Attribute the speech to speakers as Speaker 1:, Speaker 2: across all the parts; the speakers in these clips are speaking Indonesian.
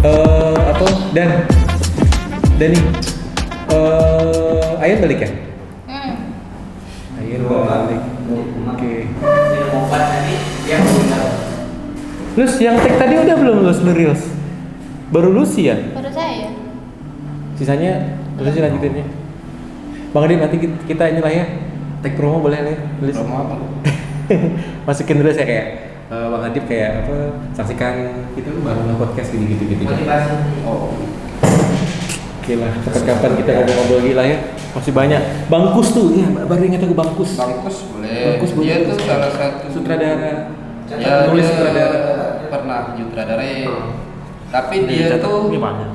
Speaker 1: Apa? Dani. Ayat balik ya? Ayat balik. Oke. Terus yang tek tadi udah belum lulus Nurios? Baru lulus sih ya?
Speaker 2: Baru saya.
Speaker 1: Sisanya terus lanjutinnya. Bang Adit nanti kita inilah ya. Tek promo boleh ya?
Speaker 3: Promo apa?
Speaker 1: Masukin dulu saya kayak Bang Adit kayak apa? Saksikan itu baru podcast gitu.
Speaker 3: Motivasi. Oh.
Speaker 1: Oke lah, kapan kita ngobrol-ngobrol lagi lah ya. Masih banyak. Bangkus tuh, ya baru ingat aku Bangkus.
Speaker 3: Bangkus boleh.
Speaker 1: Bangkus boleh.
Speaker 3: Dia tuh salah satu
Speaker 1: Sutradara.
Speaker 3: Ya,
Speaker 1: Nulis
Speaker 3: dia
Speaker 1: sutradara.
Speaker 3: pernah sutradara. Tapi dia tuh
Speaker 4: gimana?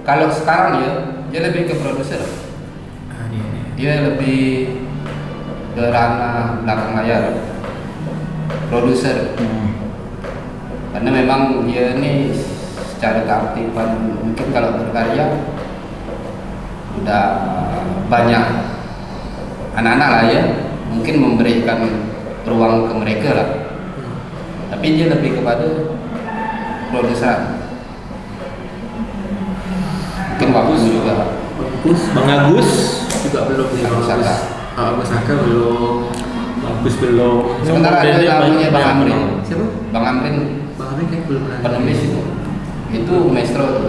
Speaker 3: kalau sekarang ya, dia lebih ke produser.
Speaker 1: Iya.
Speaker 3: Dia lebih ke ranah belakang layar. Produser. Karena memang dia ini secara keaktifan mungkin kalau berkarya udah banyak anak-anak lah ya, mungkin memberikan ruang ke mereka lah. Tapi dia lebih kepada produser. Mungkin bagus juga.
Speaker 1: Bagus. Bang Agus juga belum nih.
Speaker 3: Agus Saka.
Speaker 1: Agus Saka belum. Bagus belum.
Speaker 3: Sementara ada namanya Bang Amrin.
Speaker 1: Siapa?
Speaker 3: Bang Amrin
Speaker 1: Bang Amrin kayak belum pernah.
Speaker 3: penulis itu maestro tuh.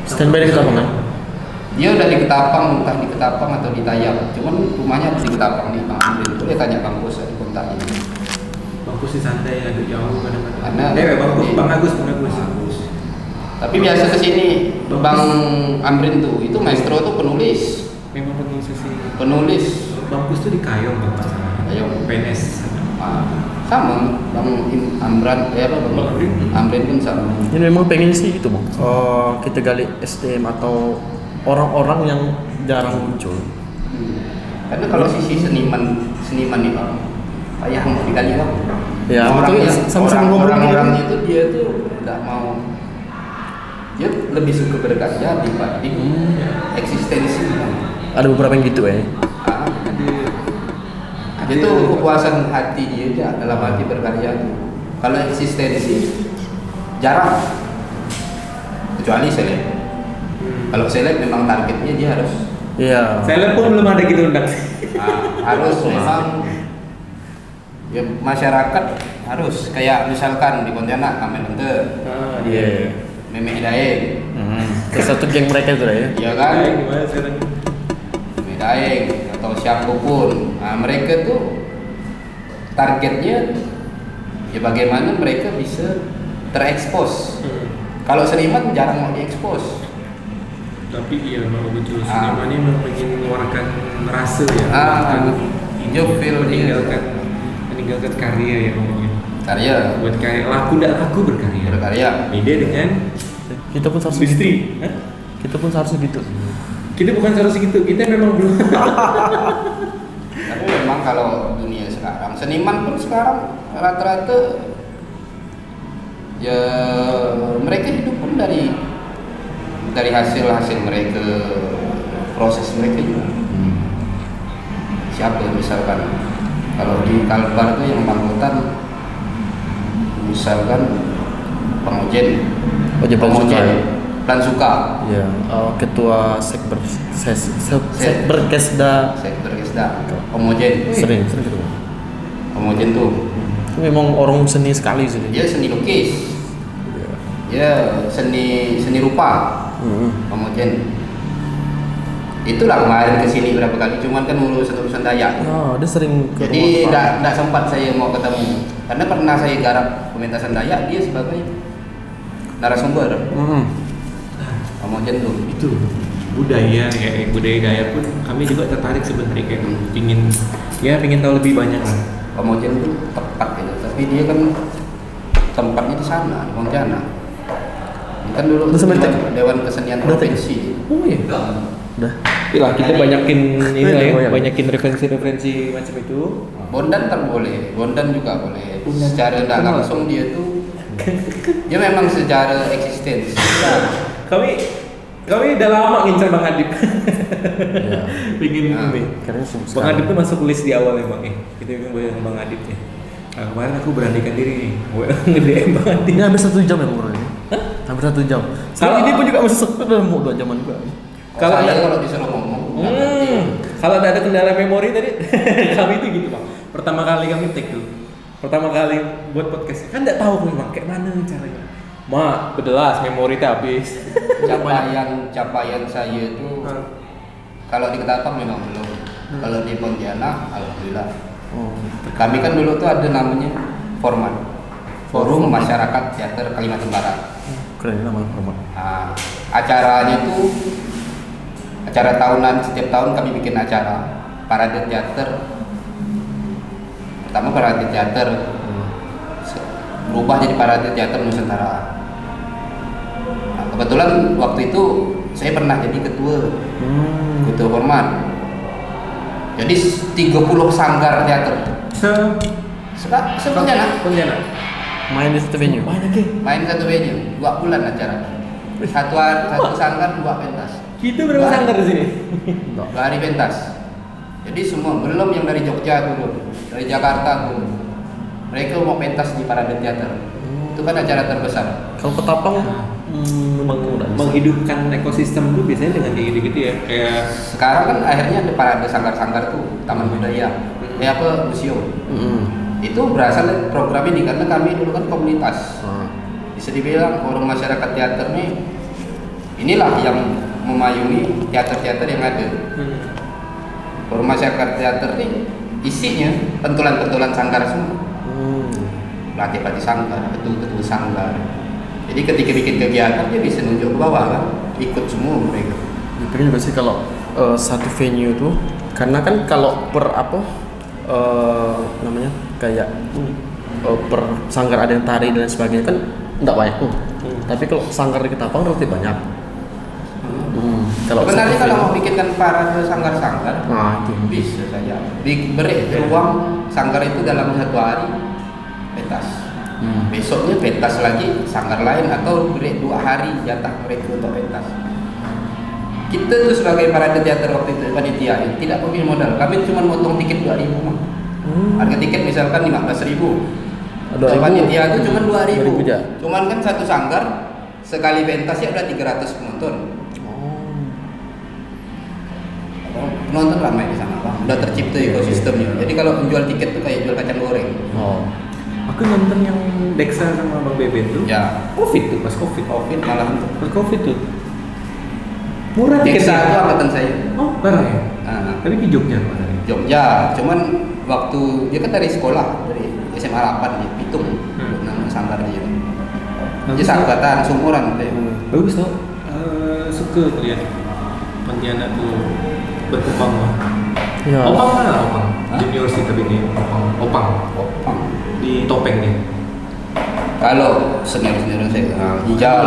Speaker 4: Standby di Ketapang kan?
Speaker 3: Dia udah di Ketapang, entah di Ketapang atau di Tayang. Cuman rumahnya di Ketapang nih Bang Amrin. Boleh tanya Bang Bos di kontaknya.
Speaker 1: Bagus sih santai agak jauh kadang-kadang.
Speaker 3: Karena
Speaker 1: Bang Agus.
Speaker 3: Tapi biasa kesini Bang Amrin tuh, itu maestro tuh penulis.
Speaker 1: Memang penulis sih.
Speaker 3: Penulis.
Speaker 1: Bangkus tuh di Kayong Bang Pasar.
Speaker 3: Kayong.
Speaker 1: PNS.
Speaker 3: Sama Bang Amran, apa Bang Amrin pun sama.
Speaker 4: Ini memang pengen sih itu bang. Kita gali SDM atau orang-orang yang jarang muncul.
Speaker 3: Karena kalau sisi seniman nih Bang, kayak mau digali Bang.
Speaker 4: Ya,
Speaker 3: orangnya,
Speaker 4: betul. Sama-sama ngobrol
Speaker 3: orang-orangnya itu dia tuh nggak mau. Dia lebih suka berkarya dibanding eksistensi.
Speaker 4: Ada beberapa yang gitu ya.
Speaker 3: Itu kepuasan hati dia aja dalam arti berkarya itu. Kalau eksistensi jarang, kecuali seleb. Kalau seleb memang targetnya dia harus.
Speaker 4: Iya.
Speaker 1: Seleb pun belum ada gitu undang.
Speaker 3: Harus memang ya masyarakat harus kayak misalkan di Pontianak Kamel Ente,
Speaker 4: Iya.
Speaker 3: Meme Hidayah.
Speaker 4: Ke satu geng mereka itu lah ya.
Speaker 3: Iya kan?
Speaker 1: Gimana sekarang?
Speaker 3: Daeng atau siapapun, nah, mereka tuh targetnya ya bagaimana mereka bisa terekspos. Kalau seniman jarang mau diekspos.
Speaker 1: Tapi iya memang betul seniman ini memang ingin mengeluarkan rasa ya.
Speaker 3: Hijau feel
Speaker 1: meninggalkan karya ya ngomongnya.
Speaker 3: Karya.
Speaker 1: Buat karya laku tidak laku berkarya.
Speaker 3: Berkarya.
Speaker 1: Beda dengan
Speaker 4: Kita pun seharusnya
Speaker 1: industri.
Speaker 4: gitu. Kita pun seharusnya gitu.
Speaker 1: Kita bukan seharusnya gitu, kita memang belum.
Speaker 3: Tapi memang kalau dunia sekarang, seniman pun sekarang rata-rata ya mereka hidup pun dari hasil mereka, proses mereka juga. Siapa misalkan kalau di Kalbar itu yang bangkutan misalkan Pengujen Plan Suka.
Speaker 4: Ya, ketua Sekberkesda
Speaker 3: Pengujen.
Speaker 4: sering gitu.
Speaker 3: Pengujen tuh
Speaker 4: Itu memang orang seni sekali sih.
Speaker 3: dia seni lukis, dia seni rupa. Pengujen. Itulah kemarin kesini berapa kali, cuman kan urusan Dayak.
Speaker 4: Oh, dia sering ke
Speaker 3: Jadi
Speaker 4: rumah
Speaker 3: tidak sempat saya mau ketemu, karena pernah saya garap pementasan Dayak, dia sebagai narasumber. Pengujen tuh.
Speaker 1: Itu budaya kayak budaya Dayak pun kami juga tertarik sebenarnya kayak pingin tahu lebih banyak lah.
Speaker 3: Pengujen tuh tepat gitu, tapi dia kan tempatnya di sana di Pontianak. Ini kan dulu Dewan Kesenian Provinsi.
Speaker 4: Oh iya. Udah.
Speaker 1: Itulah kita banyakin ini lah ya,
Speaker 4: Banyak.
Speaker 1: banyakin referensi macam itu.
Speaker 3: Bondan kan boleh, Bondan juga boleh. Secara tidak langsung dia tuh, dia memang secara eksistensi.
Speaker 1: Kami udah lama ngincar Bang Adip.
Speaker 4: Iya.
Speaker 1: Pingin ini.
Speaker 4: Karena
Speaker 1: Bang Adip tuh masuk list di awal emang kita bikin bayang Bang Adip ya. Nah, kemarin aku beranikan diri nih, nge-DM Bang Adip.
Speaker 4: Ini hampir 1 jam ya ngobrolnya. Hampir 1 jam.
Speaker 1: Kalau-
Speaker 4: Ini pun juga masih sepi dalam mau 2 jaman juga.
Speaker 1: Kalau
Speaker 3: Kalau saya
Speaker 1: ada-
Speaker 3: kalau disuruh ngomong nggak ngerti.
Speaker 1: Kalau ada kendala memori tadi, kami itu gitu Bang. Pertama kali kami take dulu. Pertama kali buat podcast, kan nggak tahu memang kayak mana caranya. Bedelas memori itu habis.
Speaker 3: Capaian saya itu kalau di Ketapang memang belum. Kalau di Pontianak, alhamdulillah.
Speaker 4: Oh.
Speaker 3: Kami kan dulu tuh ada namanya Forum Masyarakat Teater Kalimantan Barat.
Speaker 4: Keren nama format.
Speaker 3: Nah, acaranya itu acara tahunan, setiap tahun kami bikin acara parade teater. Pertama parade teater berubah jadi parade teater Nusantara. Nah, kebetulan waktu itu saya pernah jadi ketua format. Jadi 30 sanggar teater. Sebenarnya
Speaker 1: Pontianak.
Speaker 4: Main di satu venue.
Speaker 1: Banyak ya.
Speaker 3: main satu venue 2 bulan acara. Satu sanggar 2 pentas.
Speaker 1: Kita berapa sanggar di sini?
Speaker 3: 2 hari pentas. Jadi semua belum yang dari Jogja dulu, dari Jakarta dulu. Mereka mau pentas di parade teater. Itu kan acara terbesar.
Speaker 4: Kalau Ketapang memang udah bisa.
Speaker 1: Menghidupkan ekosistem itu biasanya dengan kayak gitu-gitu ya. Kayak
Speaker 3: Sekarang kan akhirnya ada parade sanggar-sanggar tuh, taman budaya. Museum. Itu berasal dari program ini karena kami dulu kan komunitas. Bisa dibilang forum masyarakat teater nih, inilah yang memayungi teater-teater yang ada. Forum masyarakat teater nih isinya pentulan-pentulan sanggar semua. Pelatih-pelatih sanggar, ketua-ketua sanggar. Jadi ketika bikin kegiatan dia bisa nunjuk ke bawah kan, ikut semua mereka.
Speaker 4: Tapi juga sih kalau satu venue tuh, karena kan kalau per namanya kayak per sanggar ada yang tari dan sebagainya kan enggak banyak tuh. Tapi kalau sanggar di Ketapang relatif banyak. Kalau
Speaker 3: Sebenarnya
Speaker 4: satu
Speaker 3: kalau
Speaker 4: venue-
Speaker 3: mau bikinkan parade sanggar-sanggar,
Speaker 4: Nah, itu.
Speaker 3: bisa saja. Beri ruang sanggar itu dalam 1 hari pentas. Besoknya pentas lagi sanggar lain atau beri 2 hari jatah mereka untuk pentas. Kita tuh sebagai parade teater waktu itu panitia tidak punya modal. Kami cuma motong tiket 2.000 mah. Harga tiket misalkan 15.000. Untuk
Speaker 4: 2.000.
Speaker 3: panitia itu cuma 2.000.
Speaker 4: 2.000 aja.
Speaker 3: Cuman kan satu sanggar sekali pentas ya udah 300 penonton. Penonton ramai di sana, Bang. Udah tercipta ekosistemnya. Jadi kalau menjual tiket tuh kayak jual kacang goreng.
Speaker 1: aku nonton yang Dexa sama Bang Beben tuh.
Speaker 3: Ya,
Speaker 1: Covid tuh, pas Covid.
Speaker 3: Covid malah tuh.
Speaker 1: Pas Covid tuh. Murah
Speaker 3: Desa itu
Speaker 1: tiketnya.
Speaker 3: angkatan saya.
Speaker 1: Oh, barang ya?
Speaker 3: Nah,
Speaker 1: Tapi di Jogja Pak tadi.
Speaker 3: Jogja, cuman waktu dia kan dari sekolah, dari SMA 8 di Pitung, nama sanggar dia. Dia seangkatan, seumuran kayak.
Speaker 1: Bagus tuh. Suka tuh lihat Pontianak tuh berkembang lah.
Speaker 4: Ya.
Speaker 1: Opang mana Opang?
Speaker 3: Hah?
Speaker 1: Junior sih tapi ini Opang.
Speaker 3: Opang.
Speaker 1: Di topengnya.
Speaker 3: Kalau senior-senior saya, hijau,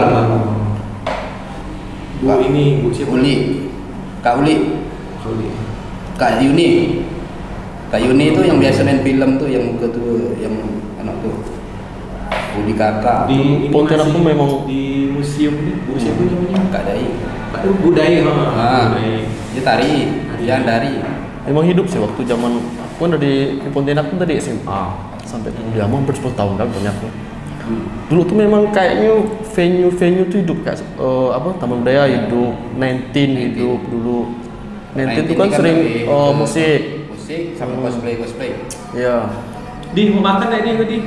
Speaker 1: Bu ini, Bu siapa?
Speaker 3: Uli, Kak Uli,
Speaker 1: Uli.
Speaker 3: Kak Yuni. Kak Yuni itu yang biasa main film tuh, yang muka tuh, yang anak tuh. Uli kakak,
Speaker 1: Di ini
Speaker 4: Pontianak
Speaker 1: masih
Speaker 4: tuh memang-
Speaker 1: di museum nih. Bu siapa namanya?
Speaker 3: Kak Dai.
Speaker 1: Budaya,
Speaker 3: Ah,
Speaker 1: budaya.
Speaker 3: dia tari, dia dari.
Speaker 4: Emang hidup sih waktu zaman aku kan dari Pontianak pun dari SMA sampai kuliah hampir 10 tahun kan banyak. Dulu tuh memang kayaknya venue tuh hidup kayak Taman Budaya hidup, 19 hidup dulu. 19 tuh kan
Speaker 3: ini
Speaker 4: sering
Speaker 3: lebih ke
Speaker 4: musik.
Speaker 3: musik sama cosplay.
Speaker 4: Iya.
Speaker 1: Di mau makan tadi gue di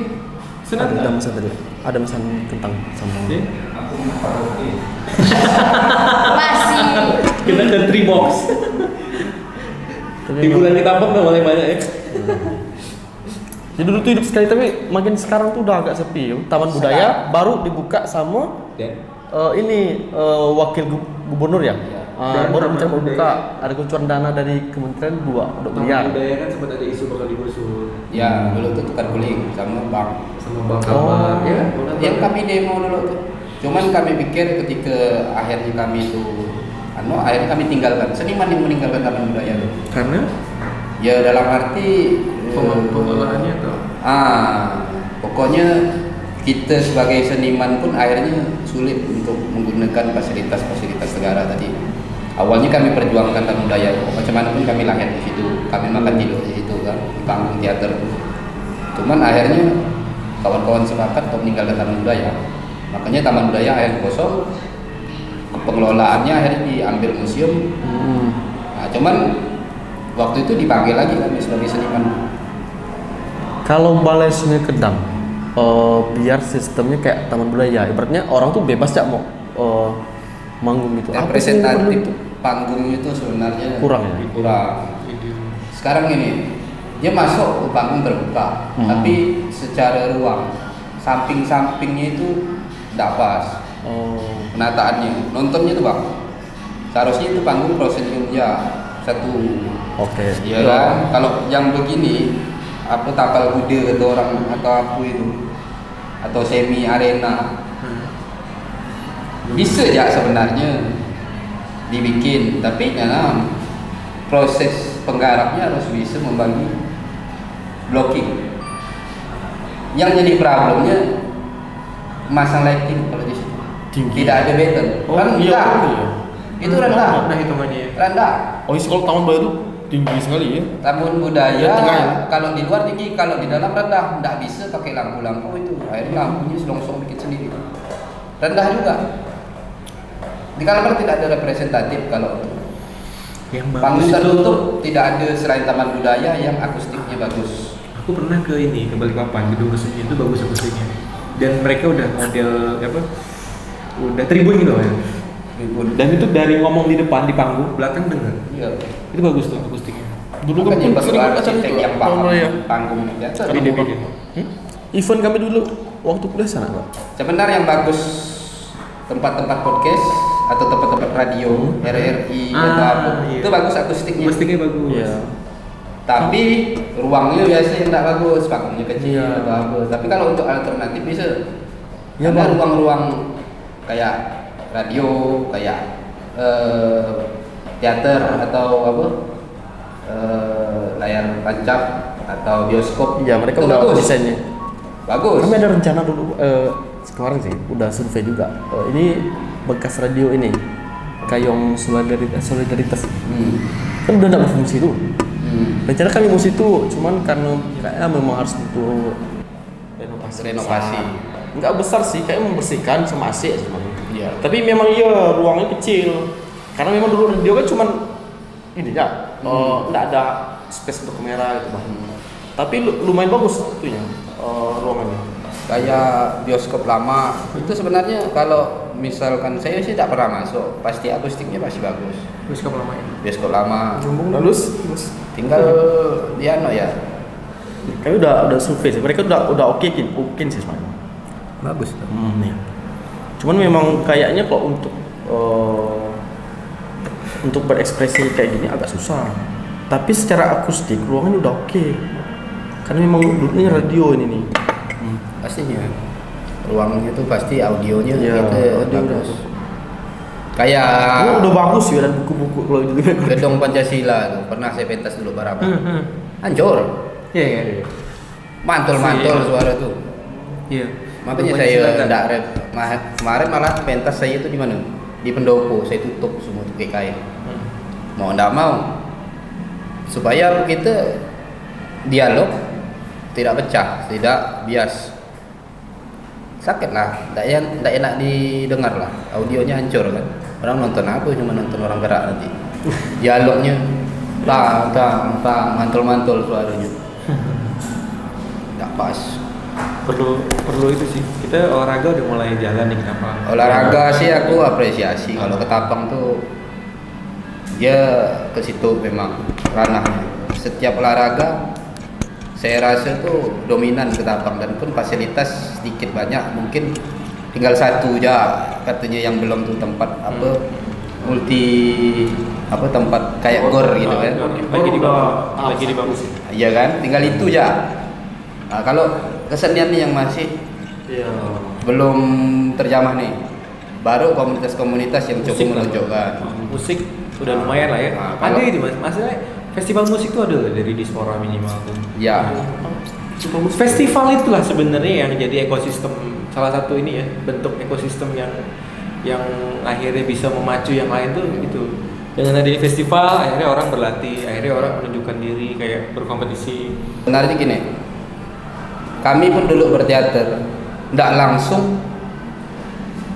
Speaker 1: senang
Speaker 4: Ada
Speaker 1: nggak?
Speaker 4: pesan tadi. Ada pesan kentang sama.
Speaker 1: Di?
Speaker 2: Masih.
Speaker 1: Kita ada 3 box.
Speaker 4: Tapi
Speaker 1: Di
Speaker 4: memang-
Speaker 1: bulan kita pun udah mulai banyak ya.
Speaker 4: Jadi dulu tuh hidup sekali tapi makin sekarang tuh udah agak sepi. Taman Budaya baru dibuka sama
Speaker 1: Dan
Speaker 4: ini wakil gubernur ya.
Speaker 1: Dan
Speaker 4: Baru
Speaker 1: Taman
Speaker 4: rencana mau
Speaker 1: Budaya.
Speaker 4: buka ada kucuran dana dari kementerian 2 miliar.
Speaker 1: budaya kan sempat ada isu bakal digusur
Speaker 3: Ya, dulu tuh tukar guling sama bang.
Speaker 1: sama Bang
Speaker 4: Oh.
Speaker 1: Kabar. Ya,
Speaker 3: Yang kami demo dulu tuh. Cuman kami pikir ketika akhirnya kami tuh akhirnya kami tinggalkan seniman yang meninggalkan Taman Budaya tuh.
Speaker 1: karena
Speaker 3: Ya dalam arti
Speaker 1: pengelolaannya tuh.
Speaker 3: pokoknya kita sebagai seniman pun akhirnya sulit untuk menggunakan fasilitas-fasilitas negara tadi. Awalnya kami perjuangkan Taman Budaya, macam mana pun kami lahir di situ, kami makan tidur di situ kan, di panggung teater itu. Cuman akhirnya kawan-kawan sepakat untuk meninggalkan Taman Budaya. Makanya Taman Budaya akhirnya kosong, pengelolaannya akhirnya diambil museum. Nah, cuman waktu itu dipanggil lagi kami sebagai seniman.
Speaker 4: Kalau Balai Sungai Kedang, biar sistemnya kayak Taman Budaya, ibaratnya orang tuh bebas ya mau manggung gitu. Apa sih yang perlu
Speaker 3: Representatif panggung itu sebenarnya
Speaker 4: kurang ya?
Speaker 3: Kurang. Sekarang ini dia masuk ke panggung terbuka, tapi secara ruang samping-sampingnya itu tidak pas penataannya. Nontonnya tuh bang, seharusnya itu panggung prosenium ya satu.
Speaker 4: Oke.
Speaker 3: Iya kan? Kalau yang begini apa tapal kuda atau orang atau apa itu atau semi arena bisa ya sebenarnya dibikin, tapi karena proses penggarapnya harus bisa membagi blocking. Yang jadi problemnya masang lighting kalau di situ
Speaker 4: Tinggi.
Speaker 3: tidak ada beton, rendah.
Speaker 4: Iya.
Speaker 3: Itu rendah,
Speaker 1: Nah hitungannya.
Speaker 3: rendah.
Speaker 4: Oh, isi kalau Taman Budaya itu tinggi sekali ya.
Speaker 3: Taman budaya
Speaker 4: Di tengah ya?
Speaker 3: kalau di luar tinggi, kalau di dalam rendah. Nggak bisa pakai lampu-lampu itu. Akhirnya lampunya selongsong bikin sendiri. Rendah juga. Di Kalbar tidak ada representatif kalau itu.
Speaker 1: Yang
Speaker 3: Panggung
Speaker 1: bagus itu
Speaker 3: tertutup tidak ada selain taman budaya yang akustiknya bagus.
Speaker 1: aku pernah ke ini, ke Balikpapan, gedung resepnya itu bagus akustiknya. Dan mereka udah model apa? Udah tribun gitu ya. Dan itu dari ngomong di depan di panggung, belakang denger.
Speaker 3: Iya.
Speaker 1: Itu bagus tuh akustiknya.
Speaker 4: Dulu kan
Speaker 3: Makanya
Speaker 4: pun
Speaker 3: perlu
Speaker 4: sering acara
Speaker 3: arsitek
Speaker 4: itu
Speaker 3: yang
Speaker 4: Taman
Speaker 3: paham
Speaker 4: Budaya.
Speaker 3: panggung ya.
Speaker 1: Beda-beda.
Speaker 4: Event kami dulu waktu kuliah sana, Pak.
Speaker 3: Sebenarnya yang bagus tempat-tempat podcast atau tempat-tempat radio, RRI atau apa,
Speaker 1: iya.
Speaker 3: itu bagus akustiknya.
Speaker 1: Akustiknya bagus.
Speaker 4: Iya.
Speaker 3: Tapi ruangnya biasanya yang tidak bagus, panggungnya kecil
Speaker 4: Iya.
Speaker 3: atau apa. Tapi kalau untuk alternatif bisa.
Speaker 4: Ya,
Speaker 3: Ada
Speaker 4: Bang.
Speaker 3: ruang-ruang kayak radio, kayak teater atau apa, layar tancap atau bioskop.
Speaker 4: Iya, mereka
Speaker 3: Itu
Speaker 4: udah
Speaker 3: bagus.
Speaker 4: desainnya.
Speaker 3: Bagus.
Speaker 4: Kami ada rencana dulu kemarin sih, udah survei juga. Ini bekas radio ini, Kayong Solidaritas. Kan udah nggak berfungsi tuh. Rencana kami mau situ, cuman karena kayaknya memang harus butuh
Speaker 3: Renovasi.
Speaker 4: Nggak besar sih, kayak membersihkan sama AC sebenarnya.
Speaker 3: Iya.
Speaker 4: Tapi memang iya ruangnya kecil. Karena memang dulu radio kan cuman ini ya, nggak ada space untuk kamera gitu bang. Tapi lumayan bagus itunya ruangannya.
Speaker 3: Kayak bioskop lama itu sebenarnya kalau misalkan saya sih tidak pernah masuk, pasti akustiknya pasti bagus.
Speaker 1: Bioskop lama ya.
Speaker 3: Bioskop lama.
Speaker 4: Lulus.
Speaker 3: Tinggal dia no ya.
Speaker 4: Kami udah survei sih. Mereka udah oke sih sebenarnya.
Speaker 3: Bagus.
Speaker 4: Iya. Cuman memang kayaknya kok untuk berekspresi kayak gini agak susah. Tapi secara akustik ruangannya udah oke. Karena memang dulunya radio ini nih.
Speaker 3: Pastinya. Ruangnya itu pasti audionya
Speaker 4: Iya,
Speaker 3: itu
Speaker 4: audio
Speaker 3: bagus.
Speaker 4: udah.
Speaker 3: Kayak
Speaker 4: Udah bagus ya dan buku-buku kalau itu.
Speaker 3: gedung Pancasila tuh pernah saya pentas dulu berapa? Hancur.
Speaker 1: Iya iya.
Speaker 3: Mantul-mantul suara tuh.
Speaker 1: Iya.
Speaker 3: Makanya saya enggak kemarin malah pentas saya itu di mana? Di Pendopo, saya tutup semua tuh kayak kain. Mau enggak mau. Supaya kita dialog tidak pecah, tidak bias. Sakit lah, tidak enak didengar lah. Audionya hancur kan. Orang nonton apa? Cuma nonton orang gerak nanti. Dialognya tang, mantul-mantul suaranya. Nggak pas.
Speaker 1: Perlu itu sih. Kita olahraga udah mulai jalan nih kenapa?
Speaker 3: Olahraga sih aku apresiasi. Kalau Ketapang tuh dia ke situ memang ranahnya. Setiap olahraga saya rasa tuh dominan Ketapang dan pun fasilitas sedikit banyak mungkin tinggal satu aja katanya yang belum tuh tempat apa multi apa tempat kayak gor gitu kan.
Speaker 1: Lagi dibangun sih.
Speaker 3: Iya kan? Tinggal itu aja. Nah, kalau kesenian nih yang masih
Speaker 4: Iya.
Speaker 3: belum terjamah nih, baru komunitas-komunitas yang coba
Speaker 1: Musik lah.
Speaker 3: menunjukkan.
Speaker 1: Musik udah lumayan lah ya.
Speaker 3: Nah,
Speaker 1: Ada
Speaker 3: kalau-
Speaker 1: itu mas. Maksudnya festival musik tuh ada dari Dispora minimal tuh.
Speaker 3: Ya,
Speaker 1: Festival itulah sebenarnya yang jadi ekosistem, salah satu ini ya, bentuk ekosistem yang akhirnya bisa memacu yang lain tuh gitu. Dengan adanya festival akhirnya orang berlatih, akhirnya orang menunjukkan diri kayak berkompetisi.
Speaker 3: benarnya gini. Kami pun dulu berteater, tidak langsung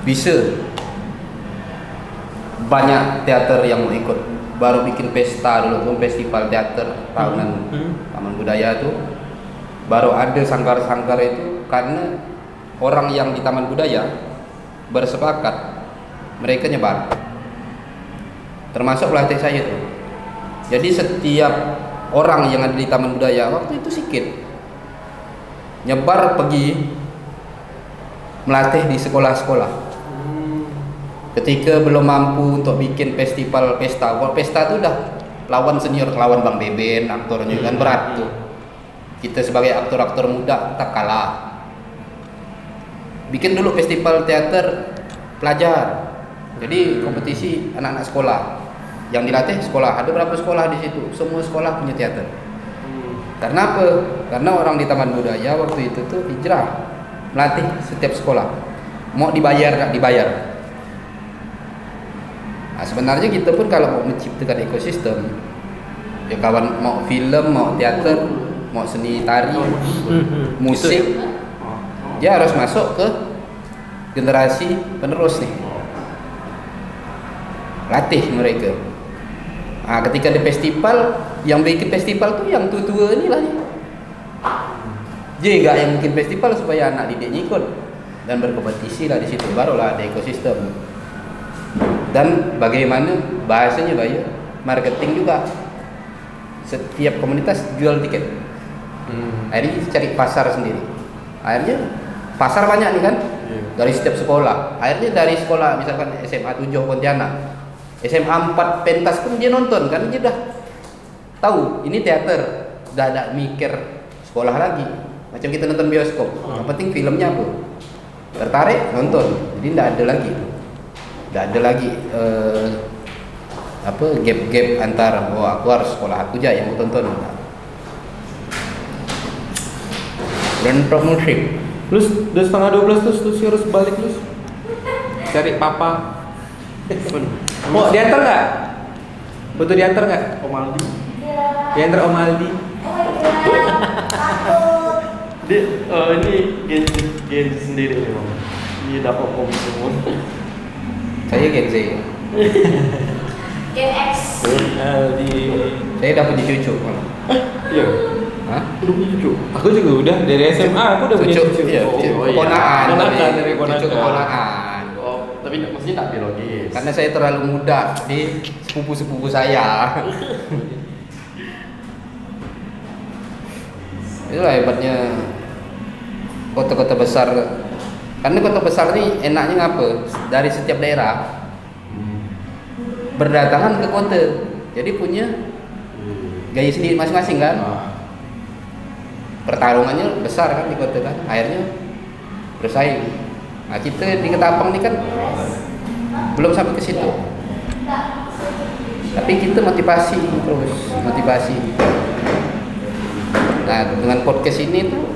Speaker 3: bisa banyak teater yang mau ikut, baru bikin pesta dulu tuh, festival teater tahunan Taman Budaya tuh, baru ada sangkar-sangkar itu karena orang yang di Taman Budaya bersepakat, mereka nyebar, termasuk pelatih saya tuh. Jadi setiap orang yang ada di Taman Budaya waktu itu sedikit nyebar pergi melatih di sekolah-sekolah. Ketika belum mampu untuk bikin festival pesta, kalau pesta itu udah lawan senior, lawan Bang Beben, aktornya kan berat tuh. Kita sebagai aktor-aktor muda kita kalah. Bikin dulu festival teater pelajar. Jadi kompetisi anak-anak sekolah. Yang dilatih sekolah, ada berapa sekolah di situ? Semua sekolah punya teater. Karena apa? Karena orang di Taman Budaya waktu itu tuh hijrah melatih setiap sekolah. Mau dibayar nggak dibayar. Nah, sebenarnya kita pun kalau mau menciptakan ekosistem, ya kawan, mau film, mau teater, mau seni tari, musik, dia harus masuk ke generasi penerus nih, latih mereka. Nah, ketika di festival, yang bikin festival tuh yang tua-tua ini lah. Jadi nggak yang bikin festival supaya anak didiknya ikut dan berkompetisi lah di situ, barulah ada ekosistem. Dan bagaimana bahasanya Bayu, marketing juga. Setiap komunitas jual tiket. Akhirnya cari pasar sendiri. Akhirnya pasar banyak nih kan, dari setiap sekolah. Akhirnya dari sekolah misalkan SMA 7 Pontianak, SMA 4 Pentas pun dia nonton kan, dia udah tahu ini teater, udah ada mikir sekolah lagi. Macam kita nonton bioskop, yang penting filmnya apa, tertarik nonton. Jadi tidak ada lagi gap antara aku harus sekolah aku aja yang aku tonton. Dan musik
Speaker 1: Lus, udah setengah 12 terus harus balik Lus. Cari papa. Mau diantar nggak? Butuh diantar nggak?
Speaker 4: Om Aldi.
Speaker 1: Diantar Om Aldi.
Speaker 4: Ini Gen sendiri nih, Bang. Ini dapat om semua.
Speaker 3: saya Gen Z.
Speaker 2: Gen X.
Speaker 1: Aldi.
Speaker 3: Saya udah punya cucu.
Speaker 1: Iya.
Speaker 3: Hah?
Speaker 4: Udah punya cucu.
Speaker 1: Aku juga udah dari SMA aku udah punya cucu.
Speaker 3: Iya,
Speaker 4: Oh, iya.
Speaker 3: keponakan.
Speaker 1: Keponakan dari
Speaker 3: Cucu keponakan.
Speaker 4: Oh, tapi maksudnya tak biologis.
Speaker 3: Karena saya terlalu muda di sepupu-sepupu saya. Itulah hebatnya kota-kota besar. Karena kota besar ini enaknya ngapa? Dari setiap daerah berdatangan ke kota. Jadi punya gaya sendiri masing-masing kan. Pertarungannya besar kan di kota kan. Akhirnya bersaing. Nah, kita di Ketapang ini kan belum sampai ke situ. Tapi kita motivasi terus, motivasi. Nah, dengan podcast ini tuh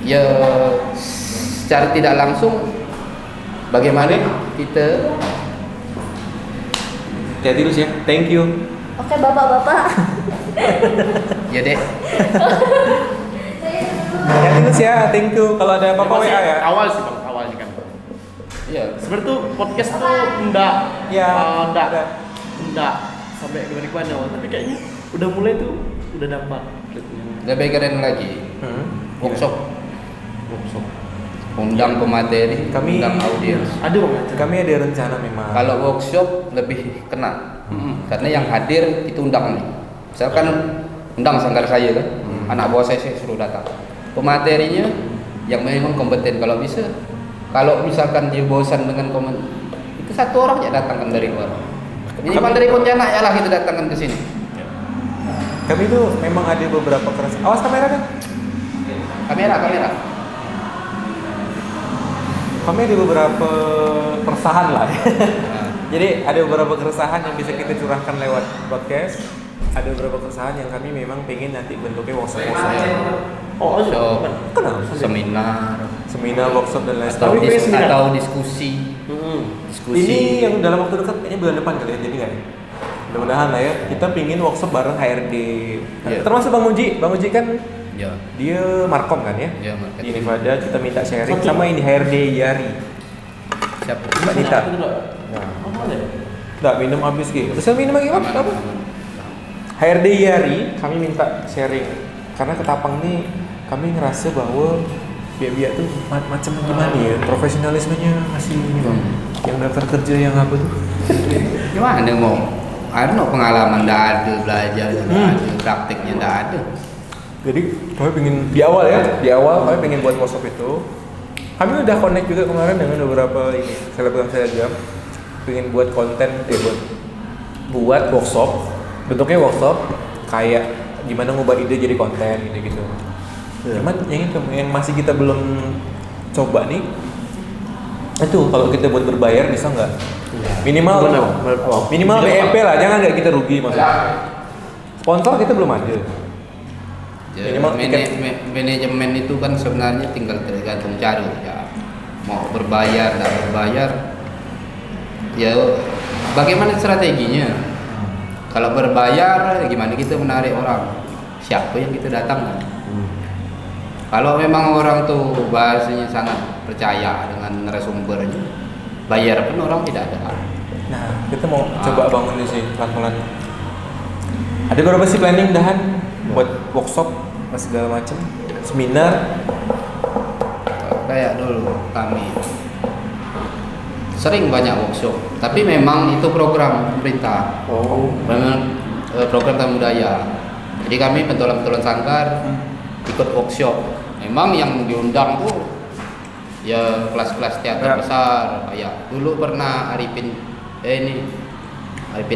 Speaker 3: ya secara tidak langsung bagaimana kita
Speaker 1: Jadi Lus ya. Thank you.
Speaker 2: Oke, bapak-bapak.
Speaker 3: ya deh.
Speaker 1: Jadi Lus ya. Thank you. Kalau ada apa-apa WA ya.
Speaker 4: Awal sih Bang, awal sih kan.
Speaker 3: Iya.
Speaker 4: Sebenarnya tuh podcast tuh enggak
Speaker 1: Ya,
Speaker 4: enggak sampai gimana awal, tapi kayaknya udah mulai tuh udah dapat ritme.
Speaker 3: Lebih keren lagi. Workshop, undang pemateri,
Speaker 1: Kami-
Speaker 3: undang audiens.
Speaker 4: Ada Bang.
Speaker 1: Kami ada rencana memang.
Speaker 3: Kalau workshop lebih kena, karena yang hadir itu undang nih. Misalkan undang sanggar saya kan, anak buah saya suruh datang. Pematerinya yang memang kompeten kalau bisa. Kalau misalkan dia bosan dengan komen, itu satu orang ya datangkan dari luar. Minimal dari Pontianak ya lah kita datangkan ke sini.
Speaker 1: Kami itu memang ada beberapa keresahan. Awas kamera kan.
Speaker 3: Kamera.
Speaker 1: Kami ada beberapa keresahan lah.
Speaker 3: Nah,
Speaker 1: Jadi ada beberapa keresahan yang bisa kita curahkan lewat podcast. Ada beberapa keresahan yang kami memang pengen nanti bentuknya workshop.
Speaker 4: Oh,
Speaker 3: workshop,
Speaker 1: Kenapa?
Speaker 3: seminar,
Speaker 1: Workshop dan lain
Speaker 3: atau,
Speaker 1: sebagainya.
Speaker 3: atau diskusi.
Speaker 1: Ini yang dalam waktu dekat kayaknya bulan depan kali ya, jadi nggak ya? Mudah-mudahan lah ya. Kita pingin workshop bareng HRD.
Speaker 3: Iya.
Speaker 1: Termasuk Bang Uji. Bang Uji kan
Speaker 3: Ya.
Speaker 1: dia markom kan ya?
Speaker 3: Ya,
Speaker 1: Di
Speaker 3: marketing.
Speaker 1: Nevada kita minta sharing sama ini HRD Yari.
Speaker 3: Siapa?
Speaker 1: Mbak Nita. Nggak minum habis gitu. Terus minum lagi apa? HRD Yari, kami minta sharing karena Ketapang nih kami ngerasa bahwa biak-biak tuh macam gimana ya, profesionalismenya masih ini bang. Yang daftar kerja yang apa tuh?
Speaker 3: Gimana mau? Ada pengalaman nggak ada, belajar nggak ada, prakteknya nggak ada.
Speaker 1: Jadi kami pengen di awal kami pengen buat workshop itu. Kami udah connect juga kemarin dengan beberapa ini selebgram pengen buat konten, buat workshop. Bentuknya workshop kayak gimana ngubah ide jadi konten gitu. Cuman yang masih kita belum coba nih itu kalau kita buat berbayar bisa nggak? Minimal BEP lah, jangan nggak kita rugi maksudnya. Sponsor kita belum ada. Minimal
Speaker 3: Manajemen itu kan sebenarnya tinggal tergantung cara ya. Mau berbayar nggak berbayar, ya bagaimana strateginya? Kalau berbayar, gimana kita menarik orang? Siapa yang kita datangkan? Kalau memang orang tuh bahasanya sangat percaya dengan narasumbernya, bayar pun orang tidak ada.
Speaker 1: Nah, kita mau coba bangun di sini pelan-pelan. Ada berapa sih planning dahan buat workshop segala macam, seminar?
Speaker 3: Kayak dulu kami sering banyak workshop, tapi memang itu program pemerintah. Memang program tamu budaya. Jadi kami pentolan-pentolan sanggar ikut workshop. Memang yang diundang tuh ya kelas-kelas teater besar. Kayak dulu pernah Arifin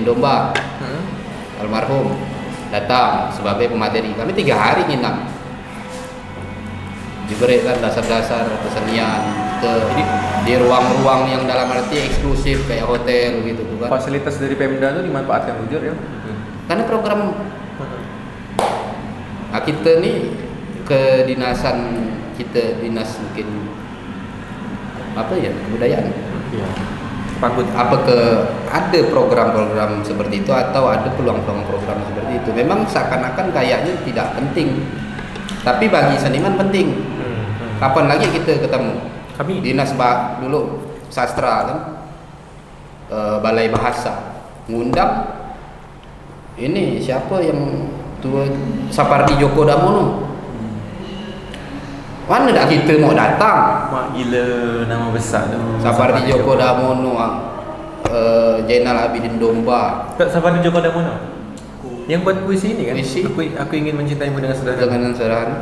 Speaker 3: Domba, almarhum datang sebagai pemateri. Kami 3 hari nginap. Diberikan dasar-dasar kesenian di ruang-ruang yang dalam arti eksklusif kayak hotel gitu tuh kan.
Speaker 1: Fasilitas dari Pemda itu dimanfaatkan jujur ya.
Speaker 3: Karena program kita nih kedinasan kita, dinas mungkin apa ya, kebudayaan.
Speaker 1: Iya. Patut
Speaker 3: Ada program-program seperti itu atau ada peluang-peluang program seperti itu. Memang seakan-akan kayaknya tidak penting. Tapi bagi seniman penting. Kapan lagi kita ketemu?
Speaker 1: Kami
Speaker 3: Dinas dulu sastra kan, balai bahasa ngundang ini siapa yang tua, Sapardi Djoko Damono. Mana dah kita mau datang?
Speaker 1: Mak gila nama besar tu.
Speaker 3: Sapardi Djoko Damono, Zainal Abidin Domba.
Speaker 1: Sapardi Djoko Damono. Yang buat puisi ini kan?
Speaker 3: Puisi.
Speaker 1: Aku ingin mencintaimu dengan sederhana.
Speaker 3: Dengan sederhana.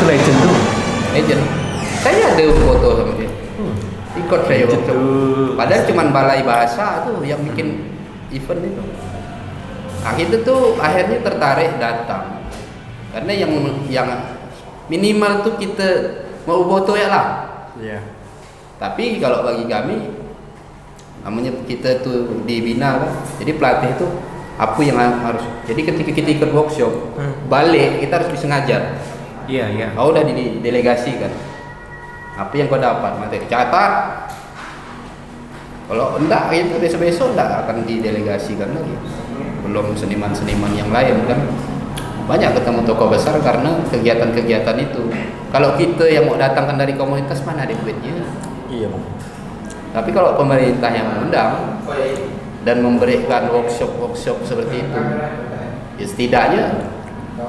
Speaker 1: Itu legend tuh.
Speaker 3: Legend. Saya ada foto sama dia. Ikut saya
Speaker 1: Legend
Speaker 3: workshop.
Speaker 1: tuh.
Speaker 3: Padahal cuma balai bahasa tuh yang bikin event itu. Nah itu tuh akhirnya tertarik datang. Karena yang minimal tuh kita mau foto ya lah.
Speaker 1: Iya.
Speaker 3: Tapi kalau bagi kami, namanya kita tuh dibina kan. Jadi pelatih itu apa yang harus. Jadi ketika kita ikut workshop, balik kita harus bisa ngajar.
Speaker 1: Iya.
Speaker 3: Kau udah didelegasikan. Apa yang kau dapat materi catat. Kalau enggak, itu besok-besok enggak akan didelegasikan lagi. Belum seniman-seniman yang lain kan. Banyak ketemu tokoh besar karena kegiatan-kegiatan itu. Kalau kita yang mau datangkan dari komunitas, mana ada duitnya?
Speaker 4: Iya bang.
Speaker 3: Tapi kalau pemerintah yang mengundang dan memberikan workshop seperti itu, ya setidaknya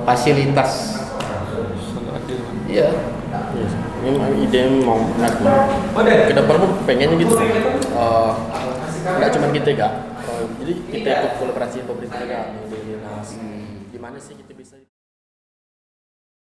Speaker 3: fasilitas. Iya.
Speaker 4: Yes. Memang ide mau ke depan pun pengennya gitu. Nggak cuma kita kak. Jadi kita ikut kolaborasi pemerintah kak di dinas. Gimana sih kita bisa